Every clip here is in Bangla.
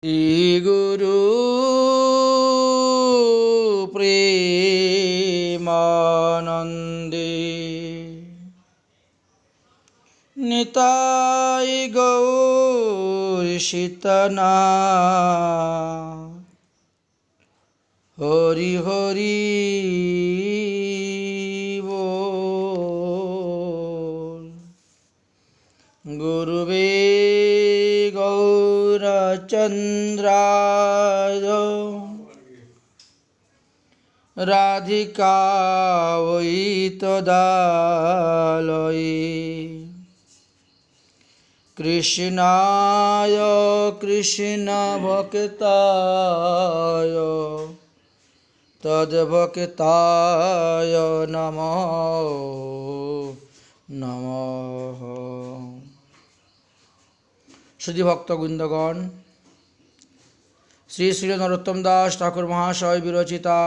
গুরু প্রেমানন্দে নিতাই গৌর সীতানাথ হরি হরি বল। গুরুবে গৌরচন্দ্রায় রাধিকায় তদালয়ে কৃষ্ণায় কৃষ্ণ ভক্তায় তদ্ভক্তায় নমঃ নমঃ। সুধী ভক্তবৃন্দগণ, শ্রী শ্রী নরোত্তম দাস ঠাকুর মহাশয় বিরচিতা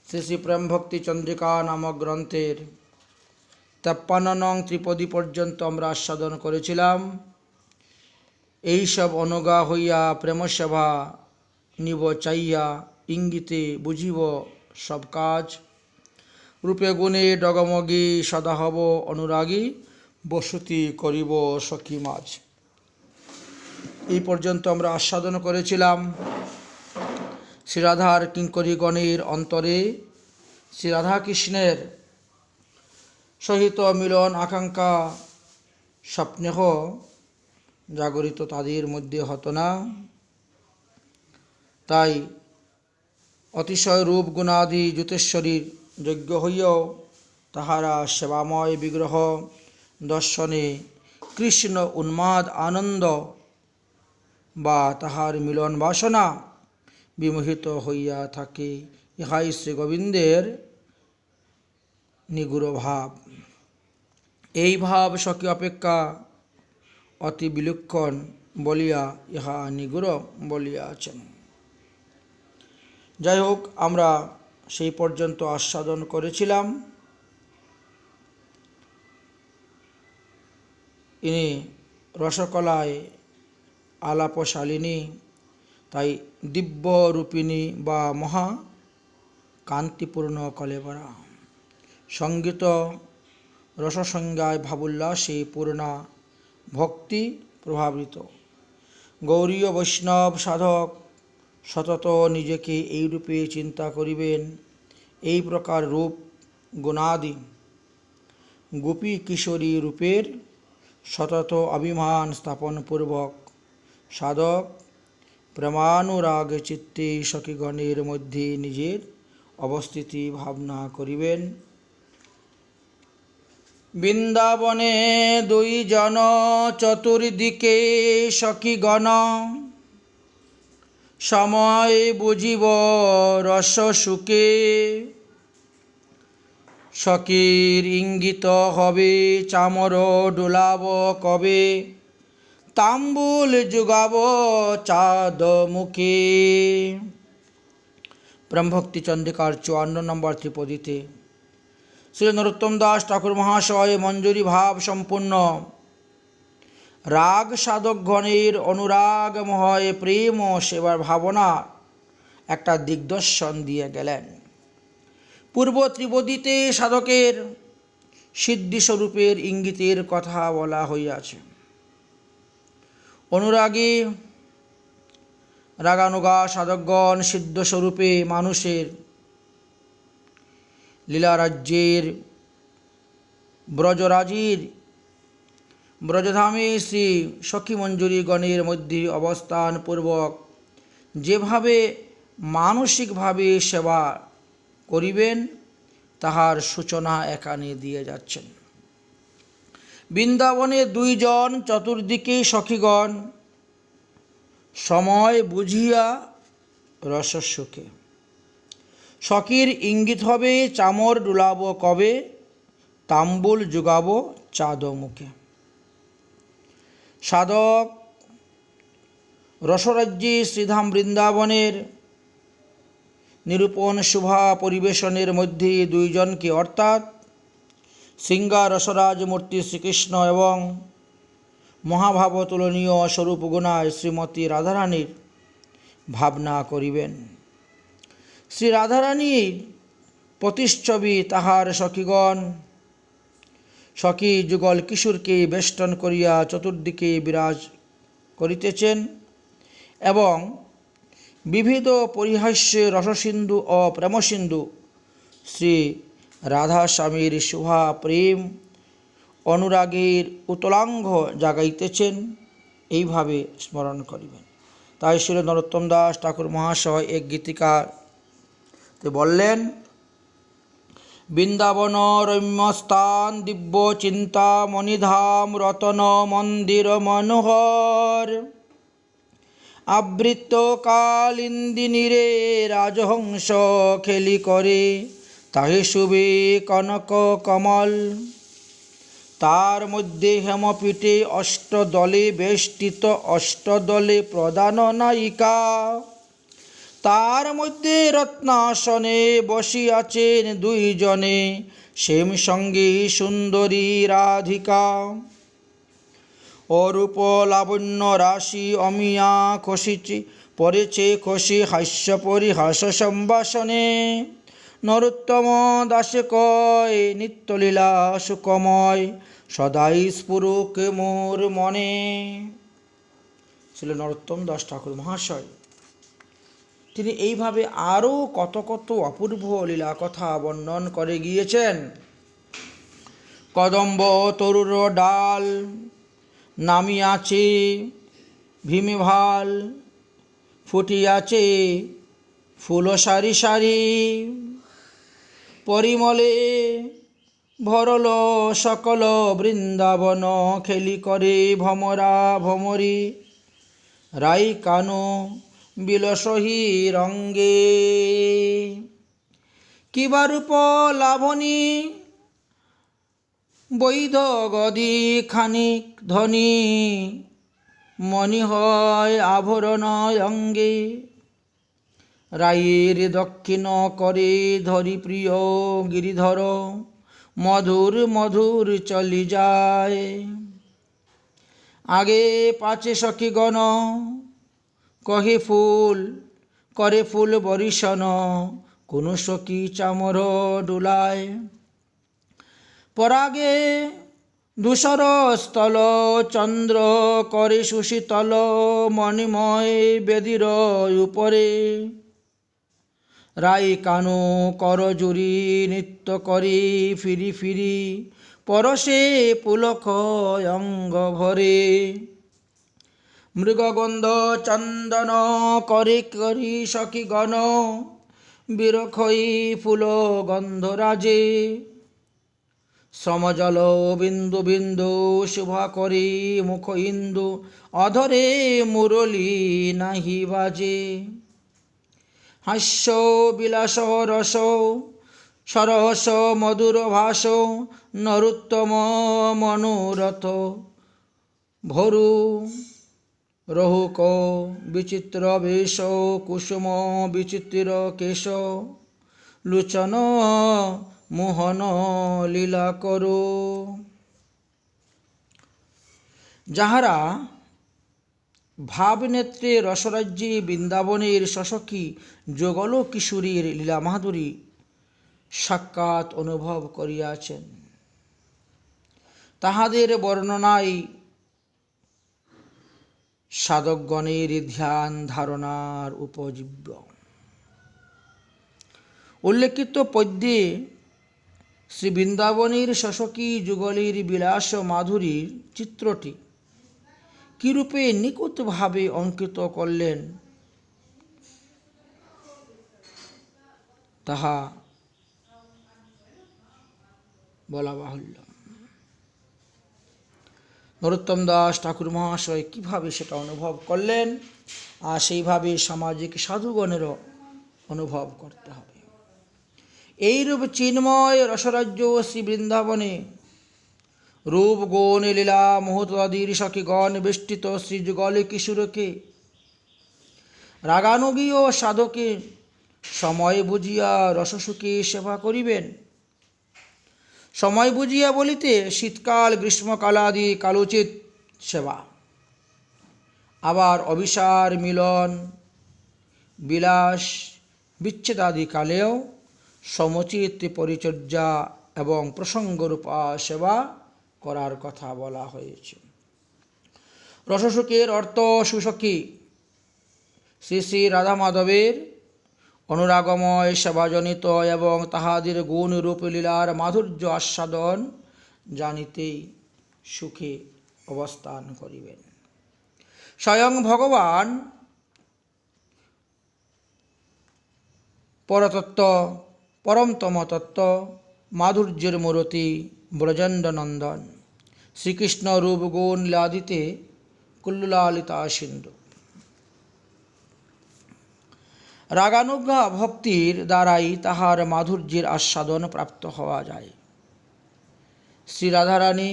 শ্রী শ্রী প্রেম ভক্তি চন্দ্রিকা নামক গ্রন্থের 53 নং ত্রিপদী পর্যন্ত আমরা আস্বাদন করেছিলাম। এইসব অনুগা হইয়া প্রেমসেবা নিব চাইয়া, ইঙ্গিতে বুঝিব সব কাজ, রূপে গুণে ডগমগী সদা হব অনুরাগী, বসতি করিব সখী মাঝ। এই পর্যন্ত আমরা আস্বাদন করেছিলাম শ্রীরাধার কিঙ্করীগণের অন্তরে শ্রী রাধাকৃষ্ণের সহিত মিলন আকাঙ্ক্ষা স্বপ্নেহ জাগরিত তাদের মধ্যে হতো না। তাই অতিশয় রূপ গুণাদি যুতেশ্বরীর যোগ্য হইয়াও তাহারা সেবাময় বিগ্রহ দর্শনে কৃষ্ণ উন্মাদ আনন্দ বা তাহার মিলন বাসনা বিমোহিত হইয়া থাকে। ইহাই শ্রী গোবিন্দের নিগুড় ভাব। এই ভাব সখী অপেক্ষা অতি বিলক্ষণ বলিয়া ইহা নিগুড় বলিয়াছেন। যাই হোক, আমরা সেই পর্যন্ত আস্বাদন করেছিলাম। ইনি রসকলায় আলাপশালিনী, তাই দিব্য রূপিণী বা মহা কান্তিপূর্ণ কলেবরা। সঙ্গীত রসসংজ্ঞায় ভাবোল্লাসে পূর্ণা, ভক্তি প্রভাবিত। গৌরীয় বৈষ্ণব সাধক সতত নিজেকে এই রূপে চিন্তা করিবেন। এই প্রকার রূপ গুণাদি গোপী কিশোরী রূপের সতত অভিমান স্থাপনপূর্বক সাধক প্রেমানুরাগ চিত্তে সখীগণের মধ্যে নিজের অবস্থিতি ভাবনা করিবেন। বৃন্দাবনে দুই জন চতুর্দিকে সখীগণ, সময় বুঝিব রস সুখে। সখীর ইঙ্গিত হবে চামর ডোলাব কবে, তাম্বুল যুগাব চাঁদ মুখে। প্রেমভক্তি চন্দ্রিকার 54 নম্বর ত্রিপদীতে শ্রী নরোত্তম দাস ঠাকুর মহাশয় মঞ্জুরি ভাব সম্পূর্ণ রাগ সাধকগণের অনুরাগময় প্রেম ও সেবার ভাবনা একটা দিগদর্শন দিয়ে গেলেন। পূর্ব ত্রিপদীতে সাধকের সিদ্ধিস্বরূপের ইঙ্গিতের কথা বলা হইয়াছে। অনুরাগী রাগানুগা সাধকগণ সিদ্ধস্বরূপে মানুষের লীলারাজ্যের ব্রজরাজির ব্রজধামে শ্রী সখী মঞ্জুরিগণের মধ্যে অবস্থানপূর্বক যেভাবে মানসিকভাবে সেবা করিবেন তাহার সূচনা এখানে দিয়ে যাচ্ছেন। বৃন্দাবনে দুইজন চতুর্দিকে সখীগণ, সময় বুঝিয়া রসসুখে। সখীর ইঙ্গিত হবে চামর ডুলাব কবে, তাম্বুল যুগাব চাঁদ মুখে। সাধক রসরাজ্যে শ্রীধাম বৃন্দাবনের নিরূপণ শোভা পরিবেশনের মধ্যে দুইজনকে অর্থাৎ সিংহা রসরাজ মূর্তি শ্রীকৃষ্ণ এবং মহাভাব তুলনীয় স্বরূপ গুণায় শ্রীমতী রাধারানীর ভাবনা করিবেন। শ্রী রাধারানীর প্রতিচ্ছবি তাহার সখীগণ সখী যুগল কিশোরকে বেষ্টন করিয়া চতুর্দিকে বিরাজ করিতেছেন এবং বিবিধ পরিহাস্যে রসসিন্ধু ও প্রেমসিন্ধু শ্রী রাধা স্বামীর শুভা প্রেম অনুরাগের উতলাঙ্গ জাগাইতেছেন, এইভাবে স্মরণ করিবেন। তাই শ্রী নরোত্তম দাস ঠাকুর মহাশয় এক গীতিকাতে বললেন, বৃন্দাবন রম্যস্থান দিব্য চিন্তা মণিধাম রতন মন্দির মনোহর আবৃত কালিন্দিনীরে রাজহংস খেলি করে তাহে শুভে কনক কমল। তার মধ্যে হেমপীঠে অষ্টদলে বেষ্টিত অষ্টদলে প্রধান নায়িকা, তার মধ্যে রত্নাসনে বসিয়াছেন দুইজনে শ্যাম সঙ্গী সুন্দরী রাধিকা। অরূপ লাবণ্য রাশি অমিয়া খসিছে পড়েছে খসি হাস্য পরিহাস সম্ভাষণে। নরোত্তম দাসে কয় নিত্যলীলা সুকময় সদাই স্ফুরুক মোর মনে। ছিল নরোত্তম দাস ঠাকুর মহাশয়। তিনি এইভাবে আরও কত কত অপূর্ব লীলা কথা বর্ণন করে গিয়েছেন। কদম্ব তরুর ডাল নামিয়াছে ভীমে ভাল, ফুটিয়াছে ফুল সারি সারি, পরিমলে ভরল সকল বৃন্দাবন খেলি করে ভমরা ভমরি, রাই কানু বিলসহি রঙ্গে। কিবা রূপ লাভনী বৈধ গদি খানিক ধনী, মণি হয় আভরণ অঙ্গে, রায়ের দক্ষিণ করে ধরি প্রিয় গিরিধর, মধুর মধুর চলি যায়। আগে পাছে সখীগণ কহে ফুল করে ফুল বরিশন, কোন সখী চামর ডুলায়। পরাগে ধূসর স্থল চন্দ্র করে সুশীতল, মণিময় বেদির উপরে, রাই কানু করজুরি নৃত্য করি ফিরি ফিরি, পরশে পুলক অঙ্গ ভরে। মৃগগন্ধ চন্দন করে করি সখীগণ, বিরখই ফুল গন্ধরাজে, সমজল বিন্দু বিন্দু শুভা করি মুখ ইন্দু, অধরে মুরলী নাহি বাজে। হাস্য বিলাস রস সরস মধুর ভাস, নরোত্তম মনোরথ ভরু, রহুক বিচিত্র বেশ কুসুম বিচিত্র কেশ, লোচন মোহন লীলা করো। যাহারা ভাবনেত্রে রসরাজ্যে বৃন্দাবনের শশকী যুগল কিশোরীর লীলা মাধুরী সাক্ষাৎ অনুভব করিয়াছেন, তাহাদের বর্ণনায় সাধকগণের ধ্যান ধারণার উপজীব্য। উল্লেখিত পদ্যে শ্রী বৃন্দাবনের শশকী যুগলের বিলাস মাধুরীর চিত্রটি কিরূপে নিখুঁতভাবে অঙ্কিত করলেন তাহা বলা বাহুল্য। নরোত্তম দাস ঠাকুর মহাশয় কীভাবে সেটা অনুভব করলেন, আর সেইভাবে সামাজিক সাধুগণেরও অনুভব করতে হবে। এইরূপ চিন্ময় রসরাজ্য শ্রী বৃন্দাবনে রূপ গুণ লীলা মুহূর্তাদির সখীগণ বেষ্টিত শ্রীযুগল কিশোরকে রাগানুগী ও সাধকে সময় বুঝিয়া রসসুখে সেবা করিবেন। সময় বুঝিয়া বলিতে শীতকাল গ্রীষ্মকালাদি কালোচিত সেবা। আবার অভিসার, মিলন, বিলাস, বিচ্ছেদাদি কালেও সমুচিত পরিচর্যা এবং প্রসঙ্গরূপা সেবা করার কথা বলা হয়েছে। রসসুখের অর্থ সুসখী। শ্রী শ্রী রাধা মাধবের অনুরাগময় সেবাজনিত এবং তাহাদের গুণরূপ লীলার মাধুর্য আস্বাদন জানিতেই সুখে অবস্থান করিবেন। স্বয়ং ভগবান পরতত্ত্ব, পরমতম তত্ত্ব, মাধুর্যের মূরতি ব্রজেন্দ্রনন্দন শ্রীকৃষ্ণ রূপ গুণ লীলাদিতে কুল্ললালিতা সিন্ধু। রাগানুজ্ঞা ভক্তির দ্বারাই তাহার মাধুর্যের আস্বাদন প্রাপ্ত হওয়া যায়। শ্রী রাধারানী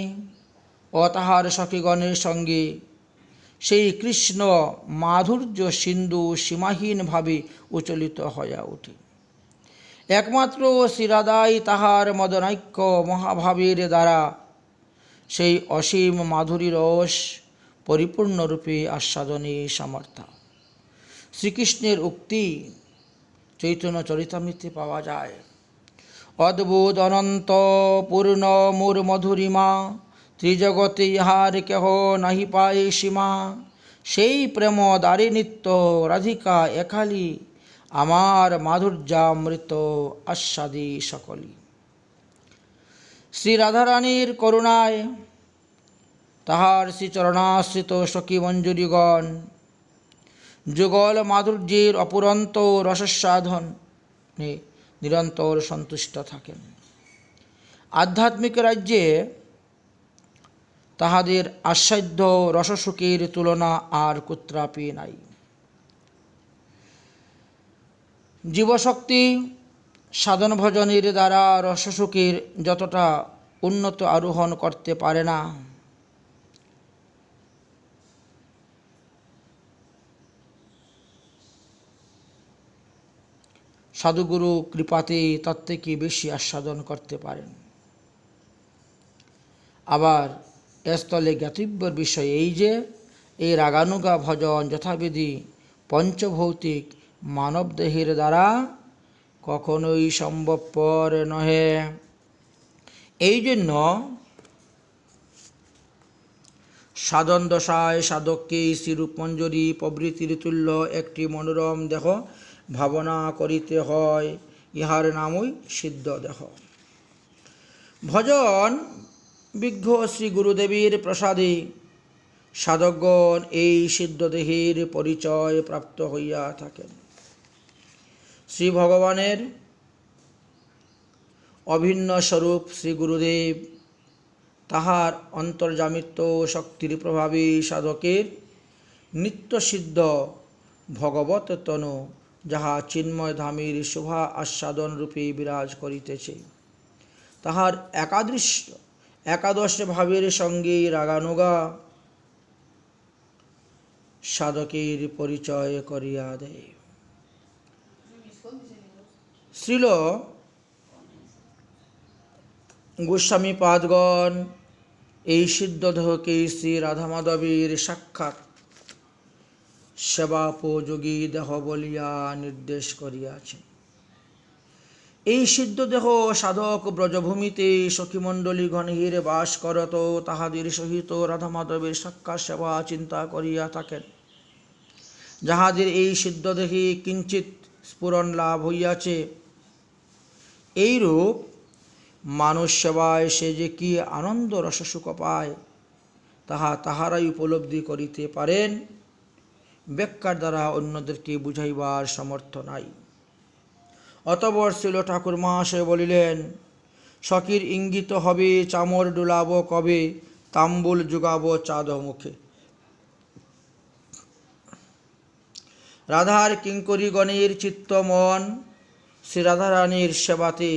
ও তাহার সখীগণের সঙ্গে সেই কৃষ্ণ মাধুর্য সিন্ধু সীমাহীনভাবে উচ্চলিত হইয়া ওঠে। একমাত্র শ্রীরাধাই তাহার মদনাক্য মহাভাবের দ্বারা সেই অসীম মাধুরী রস পরিপূর্ণরূপে আস্বাদনে সমর্থ। শ্রীকৃষ্ণের উক্তি চৈতন্য চরিতামৃতে পাওয়া যায়। অদ্ভুত অনন্ত পূর্ণ মোর মধুরিমা, ত্রিজগতে ইহার কেহ নাহি পায় সীমা। সেই প্রেম দ্বারে নিত্য রাধিকা একালি, আমার মাধুর্যামৃত আস্বাদে সকলি। শ্রী রাধারানীর করুণায় তাহার শ্রীচরণাশ্রিত সখী মঞ্জুরিগণ যুগল মাধুর্যের অপুরন্ত রসস্বাদনে নিরন্তর সন্তুষ্ট থাকেন। আধ্যাত্মিক রাজ্যে তাহাদের আস্বাদ্য রসসুখের তুলনা আর কুত্রাপি নাই। জীবশক্তি সাধন ভজনের দ্বারা রসসুখের যতটা উন্নত আরোহণ করতে পারে না, সাধুগুরু কৃপাতে তার থেকে বেশি আস্বাদন করতে পারেন। আবার এস্থলে জ্ঞাতব্যের বিষয় এই যে এই রাগানুগা ভজন যথাবিধি পঞ্চভৌতিক মানবদেহের দ্বারা কখনোই সম্ভবপর নহে। এই জন্য সাধন দশায় সাধককে শ্রীরূপমঞ্জরি প্রভৃতির তুল্য একটি মনোরম দেহ ভাবনা করিতে হয়। ইহার নামই সিদ্ধ দেহ। ভজন বিঘ্ন শ্রী গুরুদেবের প্রসাদে সাধকগণ এই সিদ্ধ দেহের পরিচয় প্রাপ্ত হইয়া থাকেন। শ্রী ভগবানের অভিন্ন স্বরূপ শ্রী গুরুদেব তাহার অন্তর্যামিত্ব শক্তির প্রভাবে সাধকের নিত্যসিদ্ধ ভগবত তনু, যাহা চিন্ময় ধামের শোভা আস্বাদন রূপে বিরাজ করিতেছে, তাহার একাদশ ভাবের সঙ্গে রাগানুগা সাধকের পরিচয় করিয়া দেয়। শ্রীল গোস্বামী পাদগণ এই সিদ্ধ দেহকে শ্রী রাধা মাধবের সাক্ষাৎ সেবাপযোগী দেহ বলিয়া নির্দেশ করিয়াছেন। এই সিদ্ধ দেহ সাধক ব্রজভূমিতে সখীমণ্ডলী গণের বাস করত, তাহাদের সহিত রাধা মাধবের সাক্ষাৎ সেবা চিন্তা করিয়া থাকেন। যাহাদের এই সিদ্ধ দেহে কিঞ্চিত স্ফুরণ লাভ হইয়াছে, এইরূপ মানুষ সেবায় সে যে কি আনন্দ রসসুখ পায়, তাহা তাহারাই উপলব্ধি করিতে পারেন। ব্যাখ্যার দ্বারা অন্যদেরকে বুঝাইবার সমর্থ নাই। অতঃপর শ্রীল ঠাকুর মহাশয় বলিলেন, সখীর ইঙ্গিত হবে চামর ডুলাব কবে, তাম্বুল যুগাব চাঁদ মুখে। রাধার কিঙ্করীগণের চিত্ত মন শ্রী রাধারানীর সেবাতে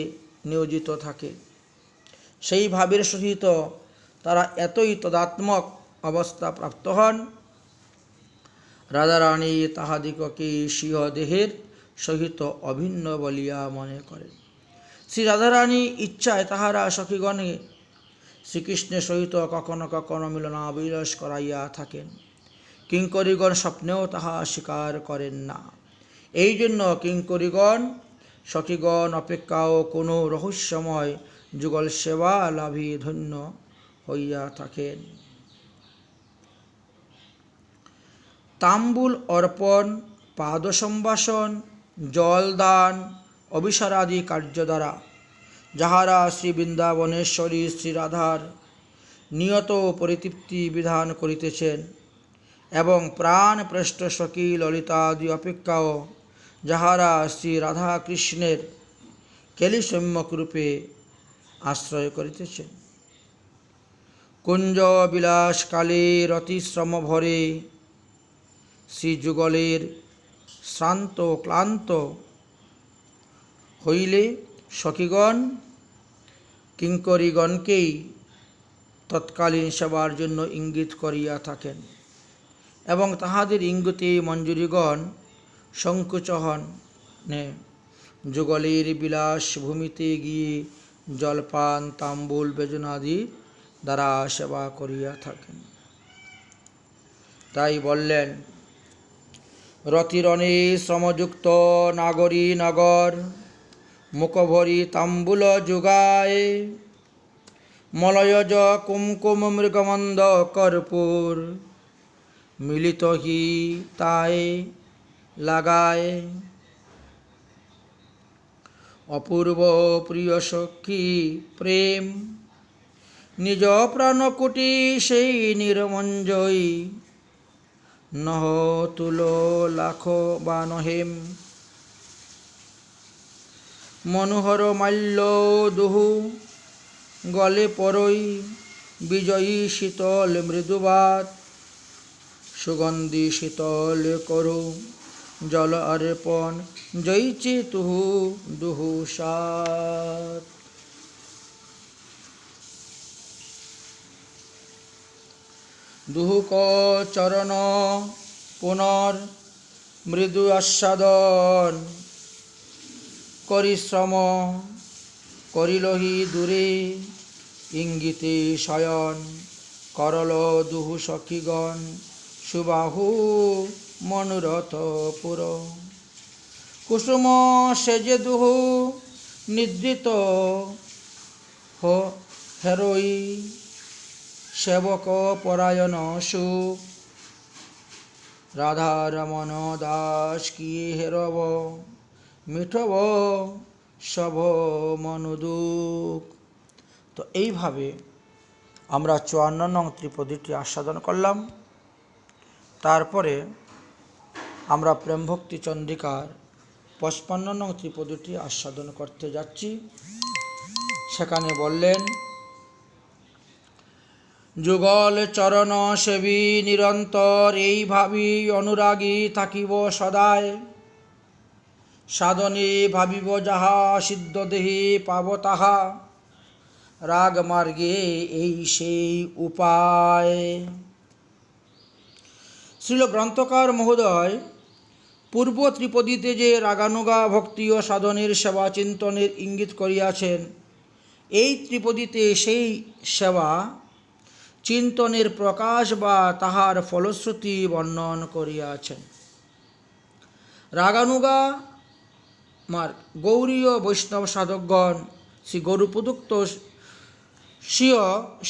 নিয়োজিত থাকে। সেই ভাবের সহিত তারা এতই তদাত্মক অবস্থা প্রাপ্ত হন, রাধারানী তাহাদিগকে স্বীয় দেহের সহিত অভিন্ন বলিয়া মনে করেন। শ্রী রাধারানী ইচ্ছায় তাহারা সখীগণে শ্রীকৃষ্ণের সহিত কখনো কখনো মিলনাবিলাস করাইয়া থাকেন। কিঙ্করিগণ স্বপ্নেও তাহা স্বীকার করেন না। এই জন্য কিঙ্করিগণ সখীগণ অপেক্ষাও কোনো রহস্যময় যুগল সেবা লাভী ধন্য হইয়া থাকেন। তাম্বুল অর্পণ, পাদ সম্ভাষণ, জলদান, অভিসারাদি কার্য দ্বারা যাহারা শ্রী বৃন্দাবনেশ্বরী শ্রী রাধার নিয়ত পরিতৃপ্তি বিধান করিতেছেন এবং প্রাণ প্রেষ্ট সখী ললিতাদি অপেক্ষাও যাহারা শ্রী রাধা কৃষ্ণের কেলি সম্যক রূপে আশ্রয় করিতেছেন, কুঞ্জ বিলাস কালে রতিশ্রম ভরে শ্রীযুগলের শ্রান্ত ক্লান্ত হইলে সখীগণ কিঙ্করিগণকেই তৎকালীন সেবার জন্য ইঙ্গিত করিয়া থাকেন এবং তাহাদের ইঙ্গিতে মঞ্জুরিগণ সংকুচ হনে যুগলের বিলাস ভূমিতে গিয়ে জলপান, তাম্বুল, বেজনাদি দ্বারা সেবা করিয়া থাকেন। তাই বললেন, রতিরণে শ্রমযুক্ত নাগরী নগর মুখভরি তাম্বুল যুগায় মলয়জ কুমকুম মৃগমন্দ কর্পূর মিলিত হি তাই লাগায় অপূর্ব প্রিয় সখী প্রেম নিজ প্রাণকুটি সেই নিরমঞ্জয়ী নহ তুলো লাখ বা নহেম মনোহর মাল্য দুহু গলে পরই বিজয়ী শীতল মৃদুবাত সুগন্ধি শীতল করু জল অর্পণ জয়িচে তুহু দুহু সাত। দুহুক চরণ পুনর মৃদু আস্বাদন করিশ্রম করিলহি দূরে ইঙ্গিতে শয়ন করল দুহু সখীগণ সুবাহু মনোরথ পুর কুসুম সেজে দুহু নিদ্রিত হেরোই সেবক পরায়ণ সুখ রাধা রমন দাস কিয়ে হেরব মিঠব সব মনোদুখ। তো এইভাবে আমরা ৫৪ নং ত্রিপদীটি আস্বাদন করলাম। তারপরে আমরা প্রেমভক্তি চন্দ্রিকার ৫৫ নং ত্রিপদীটি আস্বাদন করতে যাচ্ছি। সেখানে বললেন, যুগল চরণ সেবী নিরন্তর এই ভাবি অনুরাগী থাকিব সদায় সাধনে ভাবিব যাহা সিদ্ধ দেহে পাব তাহা রাগ মার্গে এই সেই উপায়। শ্রীল গ্রন্থকার মহোদয় পূর্ব ত্রিপদীতে যে রাগানুগা ভক্তি ও সাধনের সেবা চিন্তনের ইঙ্গিত করিয়াছেন, এই ত্রিপদীতে সেই সেবা চিন্তনের প্রকাশ বা তাহার ফলশ্রুতি বর্ণন করিয়াছেন। রাগানুগা গৌরীয় বৈষ্ণব সাধকগণ শ্রী গৌরপ্রদত্ত স্বীয়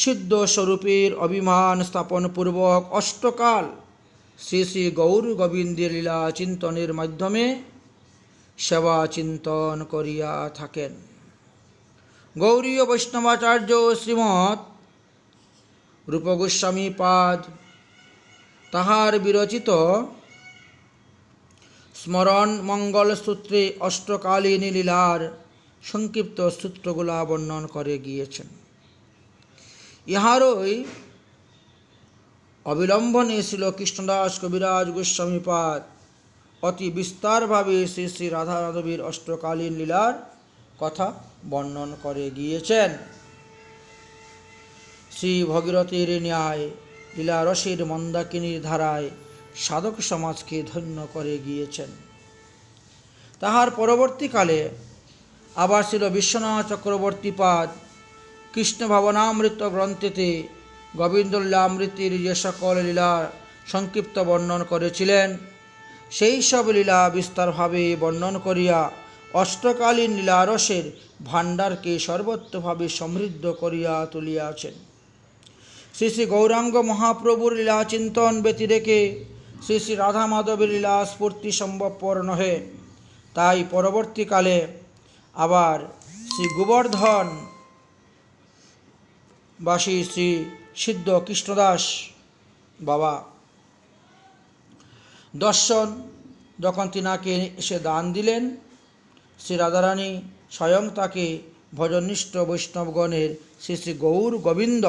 সিদ্ধ স্বরূপের অভিমান স্থাপনপূর্বক অষ্টকাল শ্রী শ্রী গৌর গোবিন্দের লীলা চিন্তনের মাধ্যমে সেবা চিন্তন করিয়া থাকেন। গৌরীয় বৈষ্ণবাচার্য শ্রীমৎ রূপগোস্বামী পাদ তাহার বিরচিত স্মরণ মঙ্গল সূত্রে অষ্টকালীন লীলার সংক্ষিপ্ত সূত্রগুলা বর্ণন করে গিয়েছেন। ইহারই অবিলম্বনে ছিল কৃষ্ণদাস কবিরাজ গোস্বামীপাদ অতি বিস্তারভাবে শ্রী শ্রী রাধা মাধবীর অষ্টকালীন লীলার কথা বর্ণন করে গিয়েছেন। শ্রী ভগীরথীর ন্যায় লীলারসের মন্দাকিনীর ধারায় সাধক সমাজকে ধন্য করে গিয়েছেন। তাহার পরবর্তীকালে আবার ছিল বিশ্বনাথ চক্রবর্তীপাদ কৃষ্ণ ভাবনামৃত গ্রন্থেতে গোবিন্দ লীলামৃতির যে সকল লীলা সংক্ষিপ্ত বর্ণন করেছিলেন, সেই সব লীলা বিস্তারভাবে বর্ণন করিয়া অষ্টকালীন লীলারসের ভাণ্ডারকে সর্বত্রভাবে সমৃদ্ধ করিয়া তুলিয়াছেন। শ্রী শ্রী গৌরাঙ্গ মহাপ্রভুর লীলা চিন্তন ব্যতিরেকে শ্রী শ্রী রাধা মাধবের লীলা স্ফূর্তি সম্ভবপর নহে। তাই পরবর্তীকালে আবার শ্রী গোবর্ধন বাসী শ্রী সিদ্ধ কৃষ্ণদাস বাবা দর্শন যখন তিনাকে এসে দান দিলেন, শ্রী রাধারানী স্বয়ং তাকে ভজননিষ্ঠ বৈষ্ণবগণের শ্রী শ্রী গৌর গোবিন্দ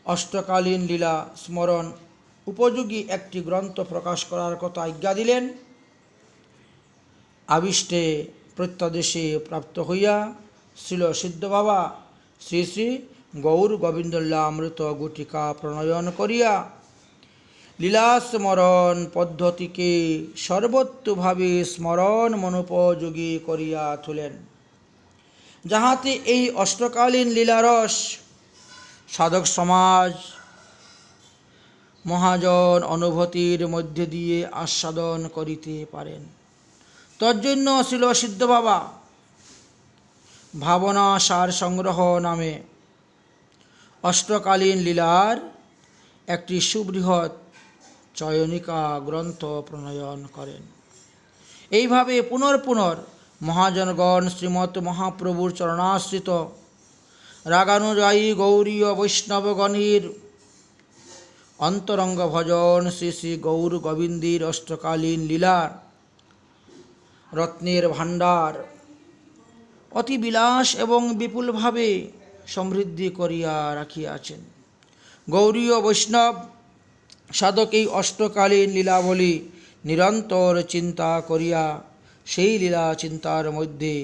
অষ্টকালীন লীলা স্মরণ উপযোগী একটি গ্রন্থ প্রকাশ করার কথা আজ্ঞা দিলেন। আবিষ্টে প্রত্যাদেশে প্রাপ্ত হইয়া শ্রীল সিদ্ধ বাবা শ্রী শ্রী গৌর গোবিন্দ লীলামৃত গুটিকা প্রণয়ন করিয়া লীলা স্মরণ পদ্ধতিকে সর্বত্রভাবে স্মরণ মনোপযোগী করিয়া তোলেন, যাহাতে এই অষ্টকালীন লীলারস সাধক সমাজ মহাজন অনুভূতির মধ্যে দিয়ে আস্বাদন করিতে পারেন। তজ্জন্য ছিল সিদ্ধ বাবা ভাবনা সার সংগ্রহ নামে অষ্টকালীন লীলার একটি সুবৃহৎ চয়নিকা গ্রন্থ প্রণয়ন করেন। এইভাবে পুনর্ মহাজনগণ শ্রীমৎ মহাপ্রভুর চরণাশ্রিত রাগানুযায়ী গৌরীয় বৈষ্ণবগণের অন্তরঙ্গ ভজন শ্রী শ্রী গৌর গোবিন্দের অষ্টকালীন লীলা রত্নের ভাণ্ডার অতি বিলাস এবং বিপুলভাবে সমৃদ্ধি করিয়া রাখিয়াছেন। গৌরীয় বৈষ্ণব সাধক এই অষ্টকালীন লীলাবলী নিরন্তর চিন্তা করিয়া সেই লীলা চিন্তার মধ্যে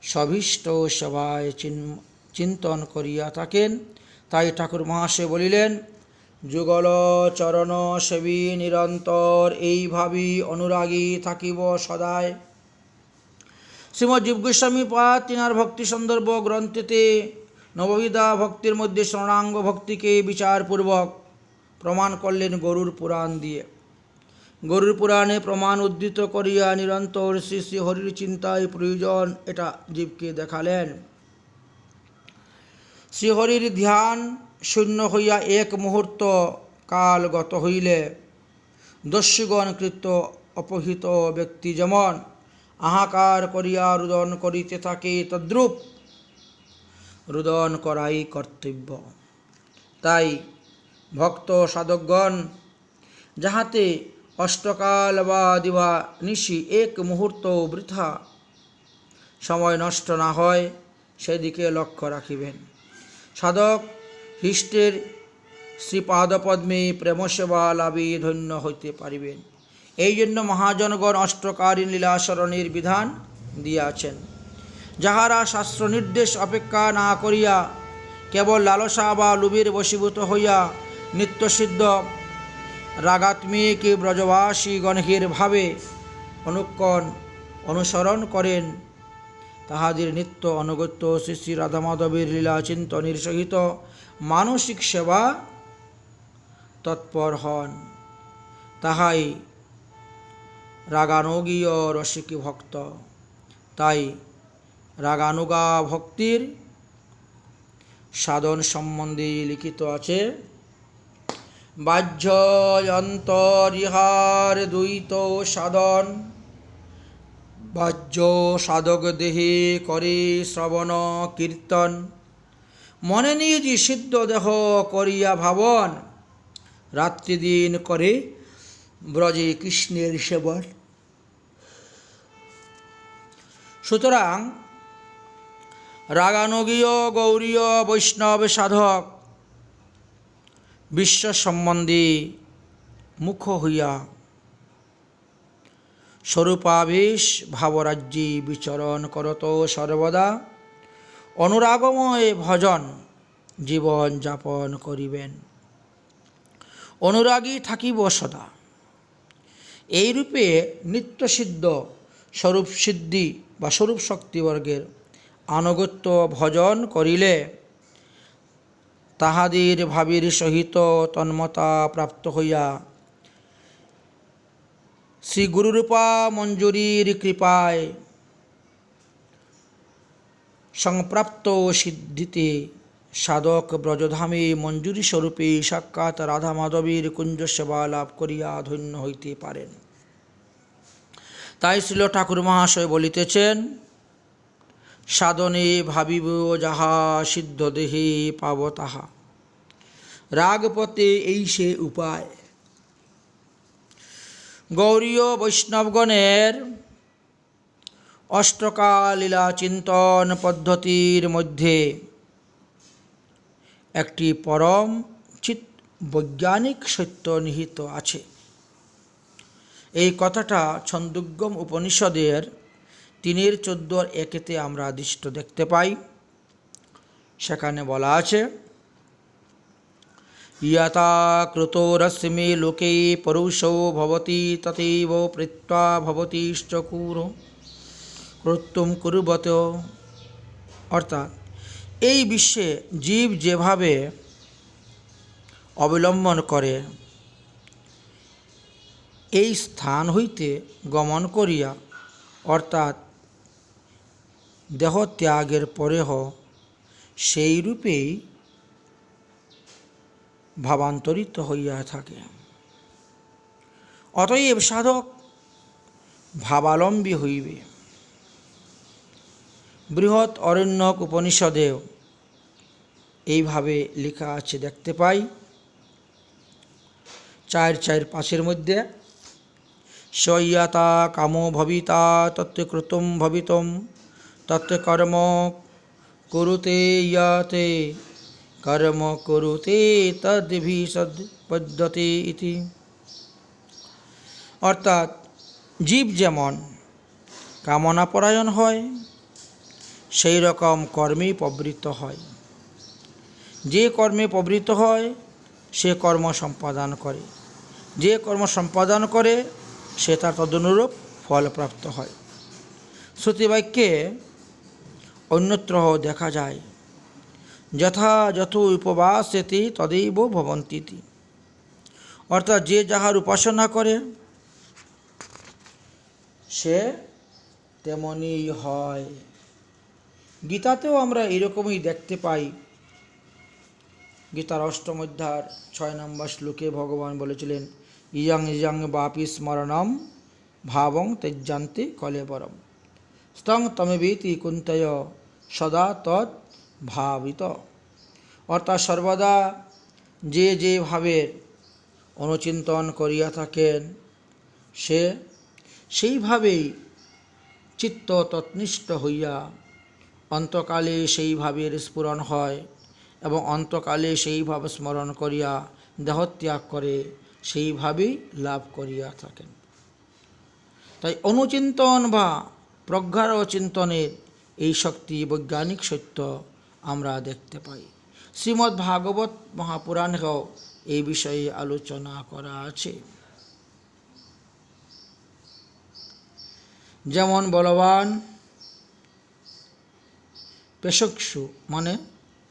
সভীষ্ট সভায় চিন্তন করিয়া থাকেন। তাই ঠাকুর মহাশয় বলিলেন, যুগল চরণ সেবী নিরন্তর এইভাবেই অনুরাগী থাকিব সদায়। শ্রীমৎ জীব গোস্বামী পাদ তিনার ভক্তি সন্দর্ভ গ্রন্থেতে নববিধা ভক্তির মধ্যে শরণাঙ্গ ভক্তিকে বিচারপূর্বক প্রমাণ করলেন গরুর পুরাণ দিয়ে। গরুর পুরাণে প্রমাণ উদ্ধৃত করিয়া নিরন্তর শ্রী শ্রী হরির চিন্তায় প্রয়োজন এটা জীবকে দেখালেন। শ্রীহরির ধ্যান শূন্য হইয়া এক মুহূর্ত কাল গত হইলে দস্যুগণ কৃত অপহৃত ব্যক্তি যেমন আহাকার করিয়া রুদন করিতে থাকে, তদ্রূপ রুদন করাই কর্তব্য। তাই ভক্ত সাধকগণ যাহাতে অষ্টকাল বা দিবা নিশি এক মুহূর্ত বৃথা সময় নষ্ট না হয় সেদিকে লক্ষ্য রাখিবেন। সাধক হৃষ্টের শ্রীপাদপদ্মে প্রেমসেবা লাভে ধন্য হইতে পারিবেন। এই জন্য মহাজনগণ অষ্টকালীন লীলাচরণের বিধান দিয়াছেন। যাহারা শাস্ত্র নির্দেশ অপেক্ষা না করিয়া কেবল লালসা বা লোভের বশীভূত হইয়া নিত্যসিদ্ধ রাগাত্মিক ব্রজবাসী গণের ভাবে অনুক্ষণ অনুসরণ করেন, তাহাদের নিত্য অনুগত্য শ্রী শ্রী রাধা মাধবের লীলা চিন্তনের সহিত মানসিক সেবা তৎপর হন, তাহাই রাগানুগীয় রসিক ভক্ত। তাই রাগানুগা ভক্তির সাধন সম্বন্ধে লিখিত আছে, বাহ্য অন্তরিহার দ্বৈত সাধন, বাহ্য সাধক দেহে করে শ্রবণ কীর্তন, মনে নিজ সিদ্ধ দেহ করিয়া ভাবন, রাত্রিদিন করে ব্রজে কৃষ্ণের সেবন। সুতরাং রাগানুগীয় গৌরীয় বৈষ্ণব সাধক বিশ্ব সম্বন্ধে মুখ হইয়া স্বরূপাবেশ ভাবরাজ্যে বিচরণ করত সর্বদা অনুরাগময় ভজন জীবন যাপন করিবেন, অনুরাগী থাকিব সদা। এইরূপে নিত্যসিদ্ধ স্বরূপ সিদ্ধি বা স্বরূপ শক্তিবর্গের আনুগত্য ভজন করিলে তাহাদের ভাবের সহিত তন্মতা প্রাপ্ত হইয়া শ্রী গুরুরূপা মঞ্জুরীর কৃপায় সংপ্রাপ্ত সিদ্ধিতে সাধক ব্রজধামে মঞ্জুরি স্বরূপে সাক্ষাৎ রাধা মাধবীর কুঞ্জ সেবা লাভ করিয়া ধন্য হইতে পারেন। তাই শ্রীল ঠাকুর মহাশয় বলিতেছেন, সাধনে ভাবিব যাহা সিদ্ধ দেহে পাব তাহা, রাগপথে এই সে উপায়। গৌরীয় বৈষ্ণবগণের অষ্টকা লীলা চিন্তন পদ্ধতির মধ্যে একটি পরম চিৎ বৈজ্ঞানিক সত্য নিহিত আছে। এই কথাটা ছন্দোদ্গম উপনিষদের 3:14-1 আমরা দৃষ্ট দেখতে পাই। সেখানে বলা আছে, ইয়াতা কৃতোরস্মে লোকে পরুষো ভবতি তথৈব প্রীত্বা ভবতিশ্চ কুরু কর্তুম কুর্বত। অর্থাৎ এই বিশ্বে জীব যেভাবে অবলম্বন করে, এই স্থান হইতে গমন করিয়া অর্থাৎ দেহ ত্যাগের পরেহ সেই রূপেই ভাবান্তরিত হইয়া থাকে। অতএব সাধক ভাবালম্বী হইবে। বৃহৎ অরণ্যক উপনিষদেও এইভাবে লেখা আছে দেখতে পাই 4:4-5 মধ্যে, সইয়াতা কামো ভবিতা তত্ত্ব কৃতম ভবিতম তত্ত্ব কর্ম কুরুতে ইয়াতে কর্ম কুরুতে তদ্ভিষদ পদ্ধতি ইতি। অর্থাৎ জীব যেমন কামনাপরায়ণ হয়, সেই রকম কর্মেই প্রবৃত্ত হয়। যে কর্মে প্রবৃত্ত হয় সে কর্ম সম্পাদন করে, যে কর্ম সম্পাদন করে সে তার তদনুরূপ ফলপ্রাপ্ত হয়। শ্রুতিবাক্যে অন্যত্র দেখা যায়, যথা যথ উপবাসেতি তদেব ভবন্তীতি। অর্থাৎ যে যাহার উপাসনা করে সে তেমনই হয়। গীতাতেও আমরা এরকমই দেখতে পাই। গীতার 8ম অধ্যায়ের 6 নম্বর শ্লোকে ভগবান বলেছিলেন, ইয়ং ইয়ং বাপি স্মরণম ভাবং তেজ্যান্তে কলেবরম স্তং তমেবেতি কুন্তয় সদা তৎ ভাবিত। অর্থাৎ সর্বদা যে যে ভাবের অনুচিন্তন করিয়া থাকেন সে সেইভাবেই চিত্ত তৎনিষ্ঠ হইয়া অন্তকালে সেই ভাবের স্ফুরণ হয় এবং অন্তকালে সেই ভাব স্মরণ করিয়া দেহত্যাগ করে সেইভাবেই লাভ করিয়া থাকেন। তাই অনুচিন্তন বা প্রজ্ঞার চিন্তনের এই শক্তি বৈজ্ঞানিক সত্য আমরা দেখতে পাই। শ্রীমদ্ ভাগবত মহাপুরাণেও এই বিষয়ে আলোচনা করা আছে। যেমন বলবান পেশকসু মানে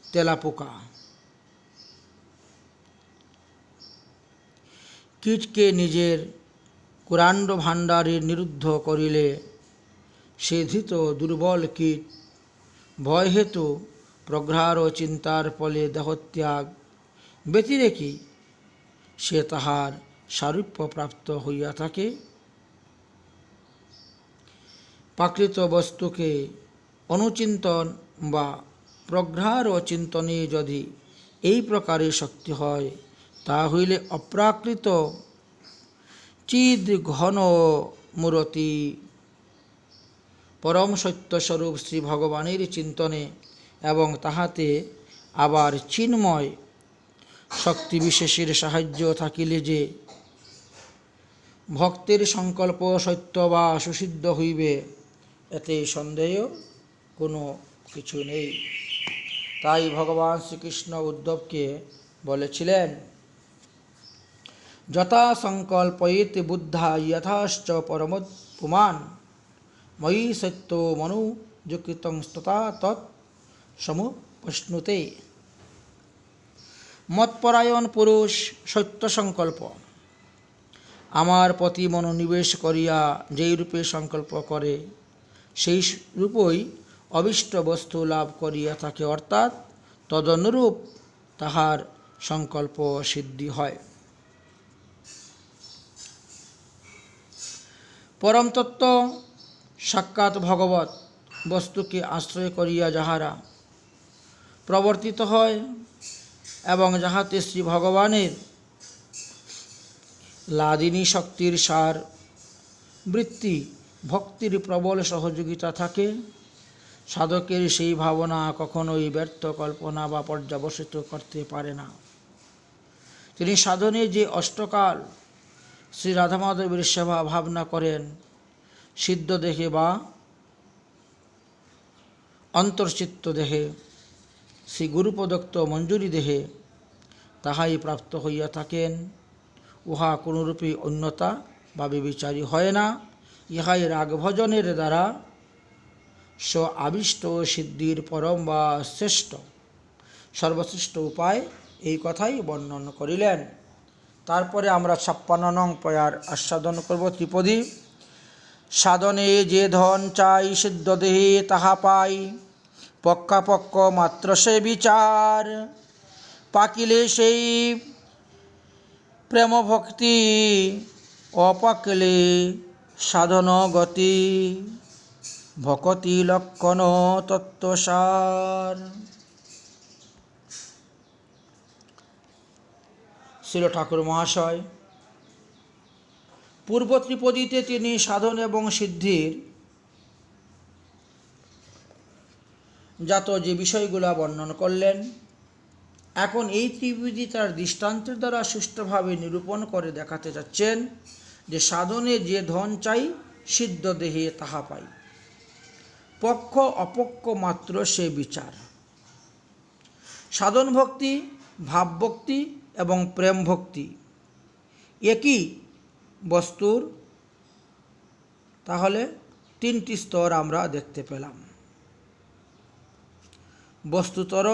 তেলাপোকা কীটকে নিজের কুরাণ্ড ভাণ্ডারে নিরুদ্ধ করিলে সে ধৃত দুর্বল কীট ভয় হেতু প্রঘ্রার ও চিন্তার ফলে দেহত্যাগ ব্যতিরেকে সে তাহার সারূপ্য প্রাপ্ত হইয়া থাকে। প্রাকৃত বস্তুকে অনুচিন্তন বা প্রঘ্রার ও চিন্তনে যদি এই প্রকারে শক্তি হয়, তা হইলে অপ্রাকৃত চিদ ঘন মূরতি পরম সত্যস্বরূপ শ্রী ভগবানের চিন্তনে এবং তাহাতে আবার চিন্ময় শক্তি বিশেষের সাহায্য থাকিলে যে ভক্তের সংকল্প সত্য বা সুসিদ্ধ হইবে, এতে সন্দেহ কোনো কিছু নেই। তাই ভগবান শ্রীকৃষ্ণ উদ্ধবকে বলেছিলেন, যথা সংকল্পয়েত বুদ্ধা যথাশ্চ পরমোৎ পুমাन् ময়ি সত্য মনু যকৃতং তথা তৎ সমুপশ্নুতে। মৎপরায়ণ পুরুষ সত্য সংকল্প, আমার প্রতি মনোনিবেশ করিয়া যেই রূপে সংকল্প করে সেই রূপই অভীষ্ট বস্তু লাভ করিয়া থাকে, অর্থাৎ তদনুরূপ তাহার সংকল্প সিদ্ধি হয়। পরম তত্ত্ব সাক্ষাৎ ভগবৎ বস্তুকে আশ্রয় করিয়া যাহারা প্রবর্তিত হয় এবং যাহাতে শ্রী ভগবানের লাদিনী শক্তির সার বৃত্তি ভক্তির প্রবল সহযোগিতা থাকে, সাধকের সেই ভাবনা কখনোই ব্যর্থ কল্পনা বা পর্যবসিত করতে পারে না। তিনি সাধনে যে অষ্টকাল শ্রী রাধা মাধবের সেবা ভাবনা করেন, সিদ্ধ দেহে বা অন্তর্চিত্ত দেহে, শ্রী গুরুপ্রদত্ত মঞ্জুরি দেহে তাহাই প্রাপ্ত হইয়া থাকেন। উহা কোনরূপে অন্যতা বা বিবেচারী হয় না। ইহাই রাগভজনের দ্বারা স্ব আবিষ্ট সিদ্ধির পরম বা শ্রেষ্ঠ সর্বশ্রেষ্ঠ উপায়, এই কথাই বর্ণন করিলেন। তারপরে আমরা ৫৬ নং পয়ার আস্বাদন করব। ত্রিপদী। সাধনে যে ধন চাই সিদ্ধ দেহে তাহা পাই, পক্ষাপক্ষ মাত্র সে বিচার, পাকিলে সেই প্রেম ভক্তি, অপাকলে সাধন গতি, ভকতি লক্ষণ তত্ত্বসার। শ্রীল ঠাকুর মহাশয় পূর্ব ত্রিপদীতে তিনি সাধন এবং সিদ্ধির জাত যে বিষয়গুলা বর্ণন করলেন, এখন এই ত্রিপদী তার দৃষ্টান্তের দ্বারা সুষ্ঠুভাবে নিরূপণ করে দেখাতে যাচ্ছেন যে সাধনে যে ধন চাই সিদ্ধ দেহে তাহা পাই, পক্ষ অপক্ষ মাত্র সে বিচার। সাধন ভক্তি, ভাবভক্তি এবং প্রেম ভক্তি একই বস্তুর তাহলে তিনটি স্তর আমরা দেখতে পেলাম: বস্তুতর,